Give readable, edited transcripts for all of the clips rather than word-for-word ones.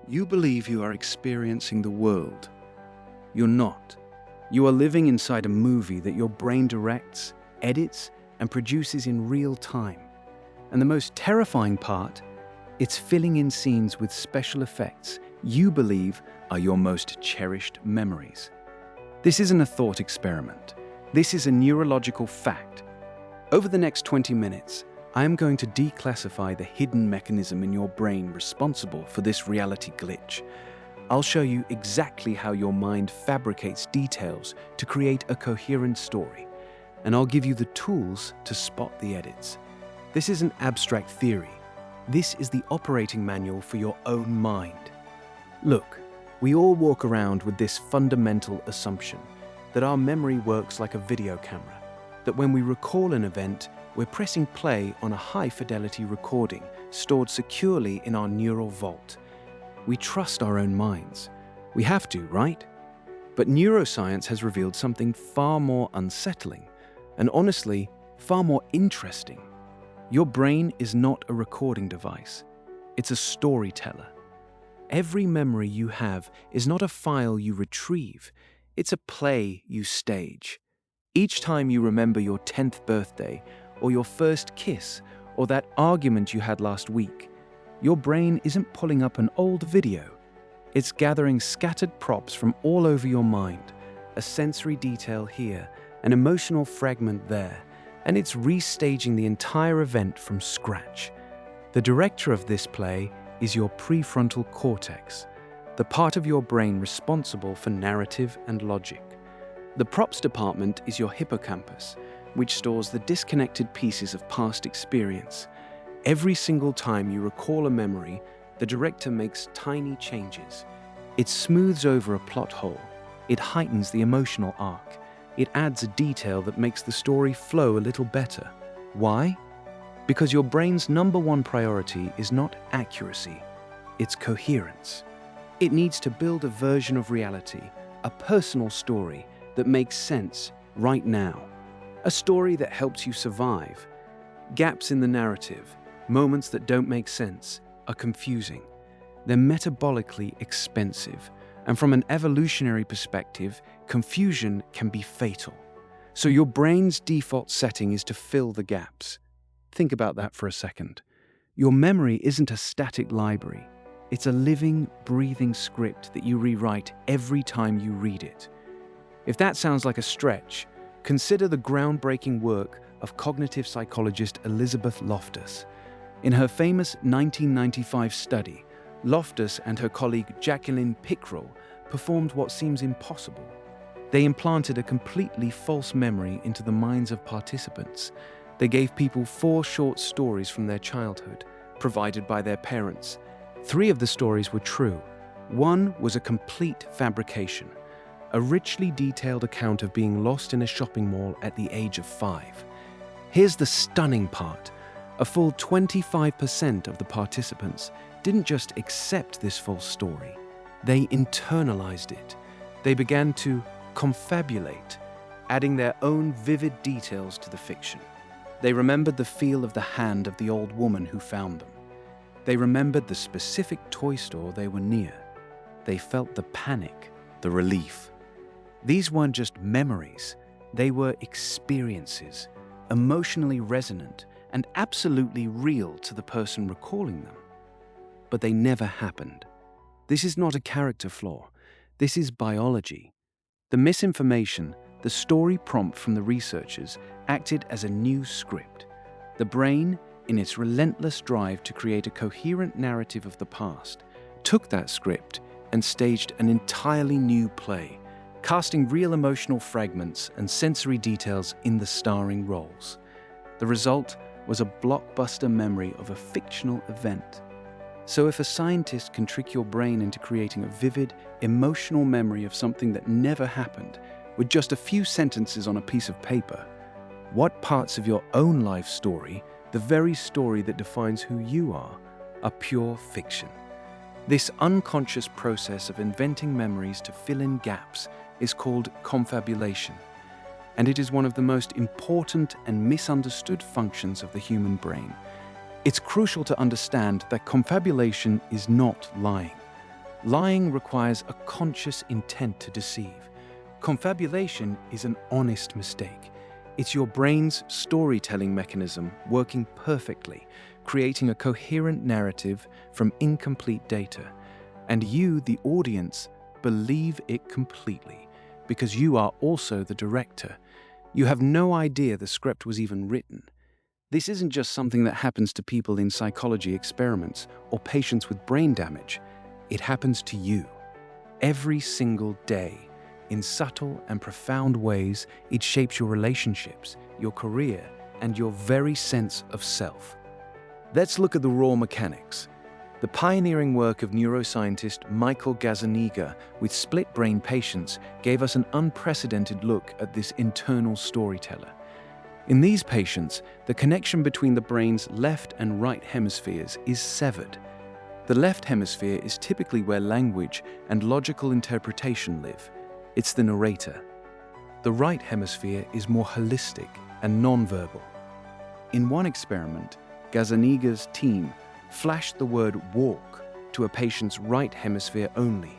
You believe you are experiencing the world. You're not. You are living inside a movie that your brain directs, edits, and produces in real time. And the most terrifying part, it's filling in scenes with special effects you believe are your most cherished memories. This isn't a thought experiment. This is a neurological fact. Over the next 20 minutes, I am going to declassify the hidden mechanism in your brain responsible for this reality glitch. I'll show you exactly how your mind fabricates details to create a coherent story, and I'll give you the tools to spot the edits. This isn't abstract theory. This is the operating manual for your own mind. Look, we all walk around with this fundamental assumption that our memory works like a video camera, that when we recall an event, we're pressing play on a high-fidelity recording stored securely in our neural vault. We trust our own minds. We have to, right? But neuroscience has revealed something far more unsettling, and honestly, far more interesting. Your brain is not a recording device. It's a storyteller. Every memory you have is not a file you retrieve. It's a play you stage. Each time you remember your 10th birthday, or your first kiss, or that argument you had last week, your brain isn't pulling up an old video. It's gathering scattered props from all over your mind, a sensory detail here, an emotional fragment there, and it's restaging the entire event from scratch. The director of this play is your prefrontal cortex, the part of your brain responsible for narrative and logic. The props department is your hippocampus, which stores the disconnected pieces of past experience. Every single time you recall a memory, the director makes tiny changes. It smooths over a plot hole. It heightens the emotional arc. It adds a detail that makes the story flow a little better. Why? Because your brain's #1 priority is not accuracy, it's coherence. It needs to build a version of reality, a personal story that makes sense right now. A story that helps you survive. Gaps in the narrative, moments that don't make sense, are confusing. They're metabolically expensive, and from an evolutionary perspective, confusion can be fatal. So your brain's default setting is to fill the gaps. Think about that for a second. Your memory isn't a static library. It's a living, breathing script that you rewrite every time you read it. If that sounds like a stretch, consider the groundbreaking work of cognitive psychologist Elizabeth Loftus. In her famous 1995 study, Loftus and her colleague Jacqueline Pickrell performed what seems impossible. They implanted a completely false memory into the minds of participants. They gave people 4 short stories from their childhood, provided by their parents. 3 of the stories were true. 1 was a complete fabrication, a richly detailed account of being lost in a shopping mall at the age of 5. Here's the stunning part. A full 25% of the participants didn't just accept this false story. They internalized it. They began to confabulate, adding their own vivid details to the fiction. They remembered the feel of the hand of the old woman who found them. They remembered the specific toy store they were near. They felt the panic, the relief. These weren't just memories, they were experiences, emotionally resonant and absolutely real to the person recalling them. But they never happened. This is not a character flaw, this is biology. The misinformation, the story prompt from the researchers, acted as a new script. The brain, in its relentless drive to create a coherent narrative of the past, took that script and staged an entirely new play, casting real emotional fragments and sensory details in the starring roles. The result was a blockbuster memory of a fictional event. So if a scientist can trick your brain into creating a vivid, emotional memory of something that never happened with just a few sentences on a piece of paper, what parts of your own life story, the very story that defines who you are pure fiction? This unconscious process of inventing memories to fill in gaps is called confabulation, and it is one of the most important and misunderstood functions of the human brain. It's crucial to understand that confabulation is not lying. Lying requires a conscious intent to deceive. Confabulation is an honest mistake. It's your brain's storytelling mechanism working perfectly, creating a coherent narrative from incomplete data. And you, the audience, believe it completely, because you are also the director. You have no idea the script was even written. This isn't just something that happens to people in psychology experiments or patients with brain damage. It happens to you. Every single day. In subtle and profound ways, it shapes your relationships, your career, and your very sense of self. Let's look at the raw mechanics. The pioneering work of neuroscientist Michael Gazzaniga with split-brain patients gave us an unprecedented look at this internal storyteller. In these patients, the connection between the brain's left and right hemispheres is severed. The left hemisphere is typically where language and logical interpretation live. It's the narrator. The right hemisphere is more holistic and nonverbal. In one experiment, Gazzaniga's team flashed the word walk to a patient's right hemisphere only.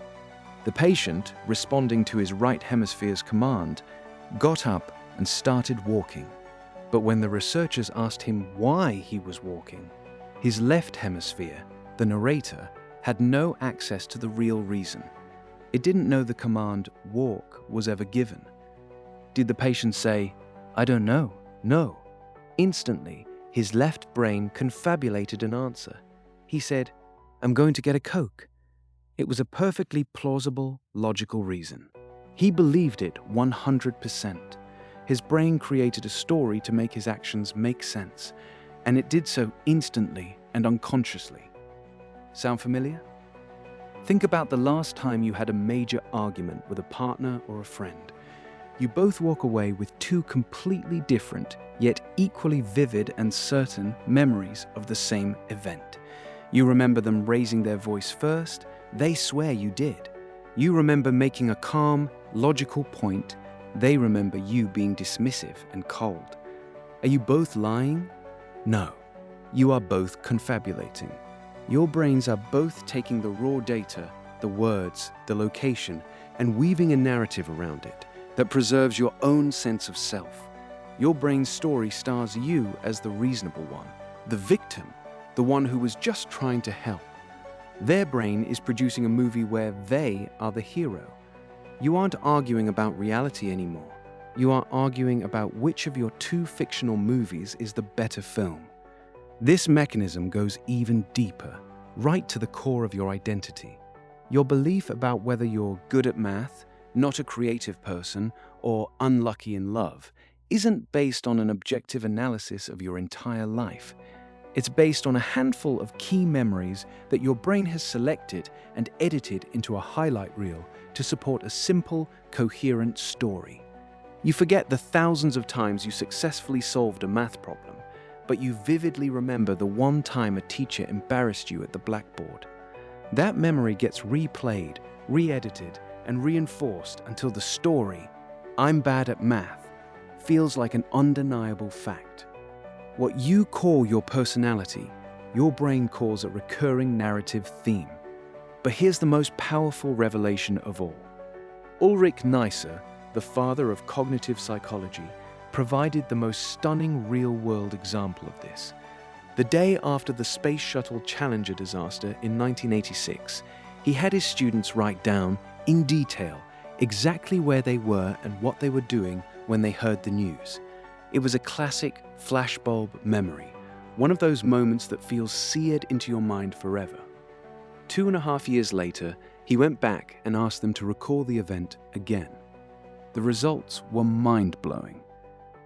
The patient, responding to his right hemisphere's command, got up and started walking. But when the researchers asked him why he was walking, his left hemisphere, the narrator, had no access to the real reason. It didn't know the command walk was ever given. Did the patient say, "I don't know"? No. Instantly, his left brain confabulated an answer. He said, "I'm going to get a Coke." It was a perfectly plausible, logical reason. He believed it 100%. His brain created a story to make his actions make sense, and it did so instantly and unconsciously. Sound familiar? Think about the last time you had a major argument with a partner or a friend. You both walk away with two completely different, yet equally vivid and certain memories of the same event. You remember them raising their voice first. They swear you did. You remember making a calm, logical point. They remember you being dismissive and cold. Are you both lying? No. You are both confabulating. Your brains are both taking the raw data, the words, the location, and weaving a narrative around it that preserves your own sense of self. Your brain's story stars you as the reasonable one, the victim, the one who was just trying to help. Their brain is producing a movie where they are the hero. You aren't arguing about reality anymore. You are arguing about which of your two fictional movies is the better film. This mechanism goes even deeper, right to the core of your identity. Your belief about whether you're good at math, not a creative person, or unlucky in love isn't based on an objective analysis of your entire life. It's based on a handful of key memories that your brain has selected and edited into a highlight reel to support a simple, coherent story. You forget the thousands of times you successfully solved a math problem, but you vividly remember the one time a teacher embarrassed you at the blackboard. That memory gets replayed, re-edited, and reinforced until the story, "I'm bad at math," feels like an undeniable fact. What you call your personality, your brain calls a recurring narrative theme. But here's the most powerful revelation of all. Ulrich Neisser, the father of cognitive psychology, provided the most stunning real-world example of this. The day after the Space Shuttle Challenger disaster in 1986, he had his students write down, in detail, exactly where they were and what they were doing when they heard the news. It was a classic flashbulb memory, one of those moments that feels seared into your mind forever. 2.5 years later, he went back and asked them to recall the event again. The results were mind-blowing.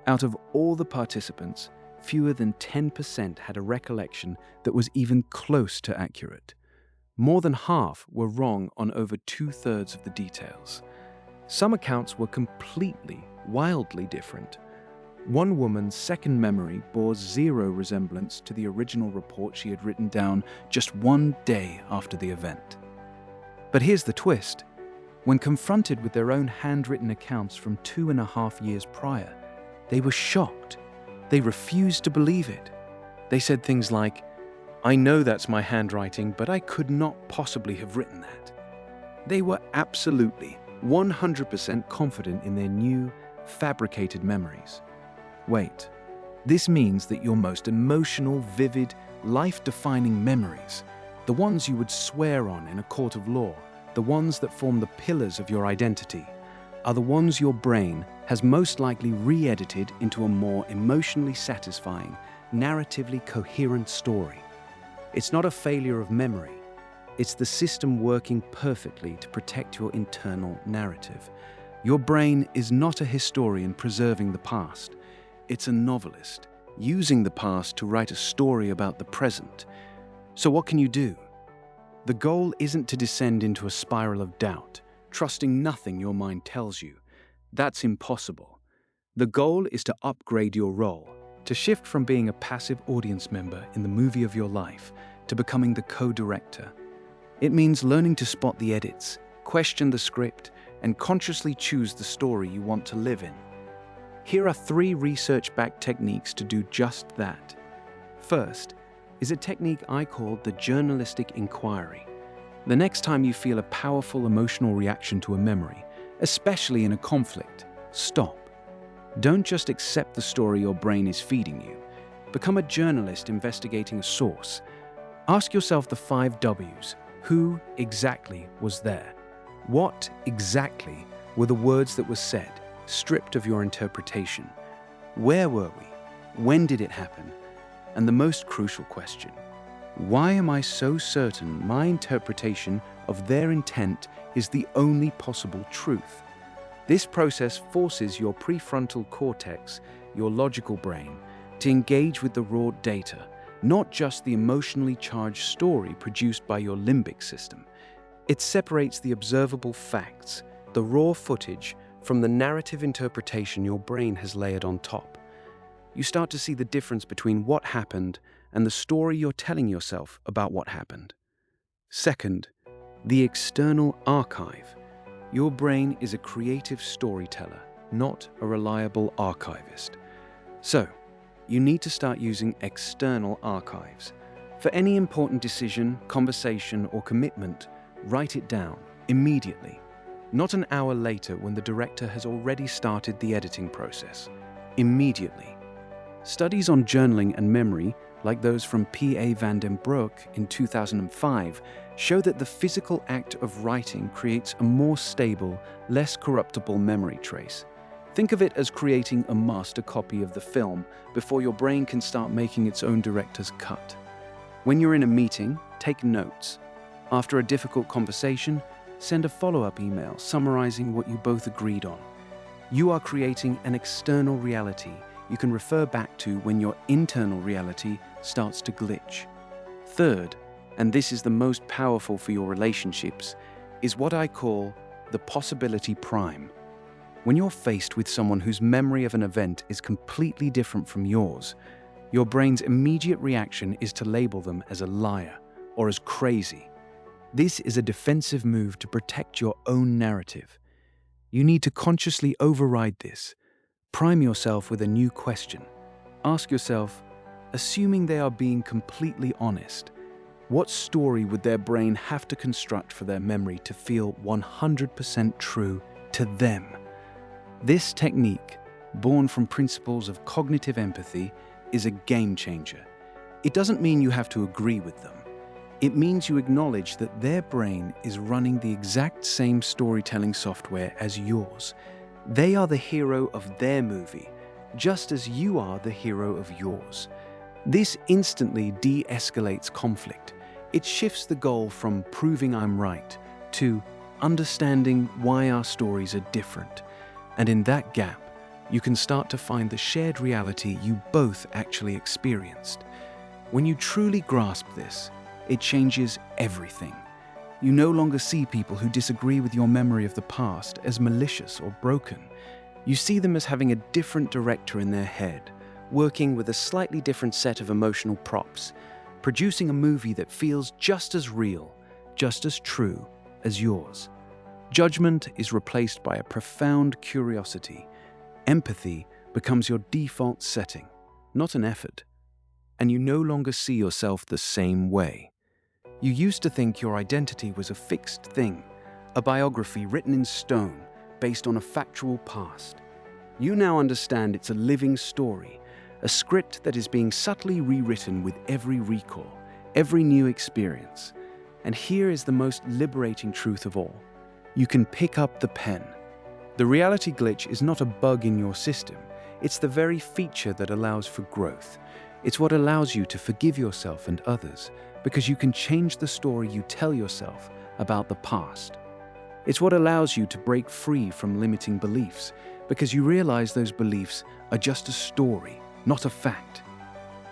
Out of all the participants, fewer than 10% had a recollection that was even close to accurate. More than half were wrong on over 2/3 of the details. Some accounts were completely, wildly different. One woman's second memory bore zero resemblance to the original report she had written down just one day after the event. But here's the twist. When confronted with their own handwritten accounts from 2.5 years prior, they were shocked. They refused to believe it. They said things like, "I know that's my handwriting, but I could not possibly have written that." They were absolutely 100% confident in their new, fabricated memories. Wait, this means that your most emotional, vivid, life-defining memories, the ones you would swear on in a court of law, the ones that form the pillars of your identity, are the ones your brain has most likely re-edited into a more emotionally satisfying, narratively coherent story. It's not a failure of memory. It's the system working perfectly to protect your internal narrative. Your brain is not a historian preserving the past. It's a novelist using the past to write a story about the present. So what can you do? The goal isn't to descend into a spiral of doubt, trusting nothing your mind tells you. That's impossible. The goal is to upgrade your role, to shift from being a passive audience member in the movie of your life to becoming the co-director. It means learning to spot the edits, question the script, and consciously choose the story you want to live in. Here are 3 research-backed techniques to do just that. First is a technique I call the journalistic inquiry. The next time you feel a powerful emotional reaction to a memory, especially in a conflict, stop. Don't just accept the story your brain is feeding you. Become a journalist investigating a source. Ask yourself the 5 W's. Who exactly was there? What exactly were the words that were said, stripped of your interpretation? Where were we? When did it happen? And the most crucial question, why am I so certain my interpretation of their intent is the only possible truth? This process forces your prefrontal cortex, your logical brain, to engage with the raw data, not just the emotionally charged story produced by your limbic system. It separates the observable facts, the raw footage, from the narrative interpretation your brain has layered on top. You start to see the difference between what happened and the story you're telling yourself about what happened. Second, the external archive. Your brain is a creative storyteller, not a reliable archivist. So, you need to start using external archives. For any important decision, conversation, or commitment, write it down immediately, not an hour later when the director has already started the editing process. Immediately. Studies on journaling and memory, like those from P.A. van den Broek in 2005, show that the physical act of writing creates a more stable, less corruptible memory trace. Think of it as creating a master copy of the film before your brain can start making its own director's cut. When you're in a meeting, take notes. After a difficult conversation, send a follow-up email summarizing what you both agreed on. You are creating an external reality you can refer back to when your internal reality starts to glitch. Third, and this is the most powerful for your relationships, is what I call the possibility prime. When you're faced with someone whose memory of an event is completely different from yours, your brain's immediate reaction is to label them as a liar or as crazy. This is a defensive move to protect your own narrative. You need to consciously override this. Prime yourself with a new question. Ask yourself, assuming they are being completely honest, what story would their brain have to construct for their memory to feel 100% true to them? This technique, born from principles of cognitive empathy, is a game changer. It doesn't mean you have to agree with them. It means you acknowledge that their brain is running the exact same storytelling software as yours. They are the hero of their movie, just as you are the hero of yours. This instantly de-escalates conflict. It shifts the goal from proving I'm right to understanding why our stories are different. And in that gap, you can start to find the shared reality you both actually experienced. When you truly grasp this, it changes everything. You no longer see people who disagree with your memory of the past as malicious or broken. You see them as having a different director in their head, working with a slightly different set of emotional props, producing a movie that feels just as real, just as true as yours. Judgment is replaced by a profound curiosity. Empathy becomes your default setting, not an effort. And you no longer see yourself the same way. You used to think your identity was a fixed thing, a biography written in stone based on a factual past. You now understand it's a living story, a script that is being subtly rewritten with every recall, every new experience. And here is the most liberating truth of all. You can pick up the pen. The reality glitch is not a bug in your system. It's the very feature that allows for growth. It's what allows you to forgive yourself and others, because you can change the story you tell yourself about the past. It's what allows you to break free from limiting beliefs, because you realize those beliefs are just a story, not a fact.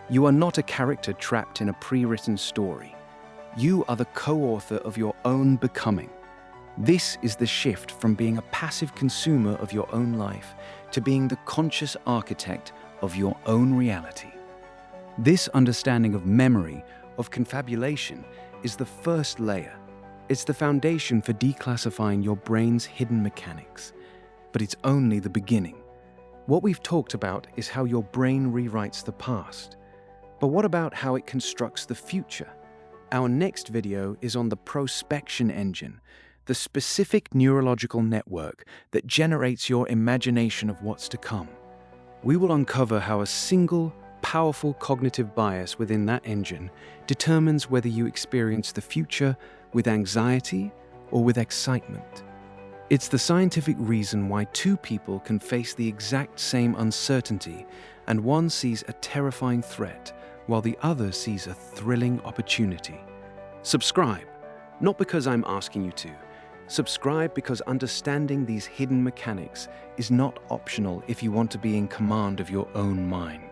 You are not a character trapped in a pre-written story. You are the co-author of your own becoming. This is the shift from being a passive consumer of your own life to being the conscious architect of your own reality. This understanding of memory, of confabulation, is the first layer. It's the foundation for declassifying your brain's hidden mechanics. But it's only the beginning. What we've talked about is how your brain rewrites the past. But what about how it constructs the future? Our next video is on the prospection engine, the specific neurological network that generates your imagination of what's to come. We will uncover how a single, powerful cognitive bias within that engine determines whether you experience the future with anxiety or with excitement. It's the scientific reason why two people can face the exact same uncertainty, and one sees a terrifying threat while the other sees a thrilling opportunity. Subscribe, not because I'm asking you to. Subscribe because understanding these hidden mechanics is not optional if you want to be in command of your own mind.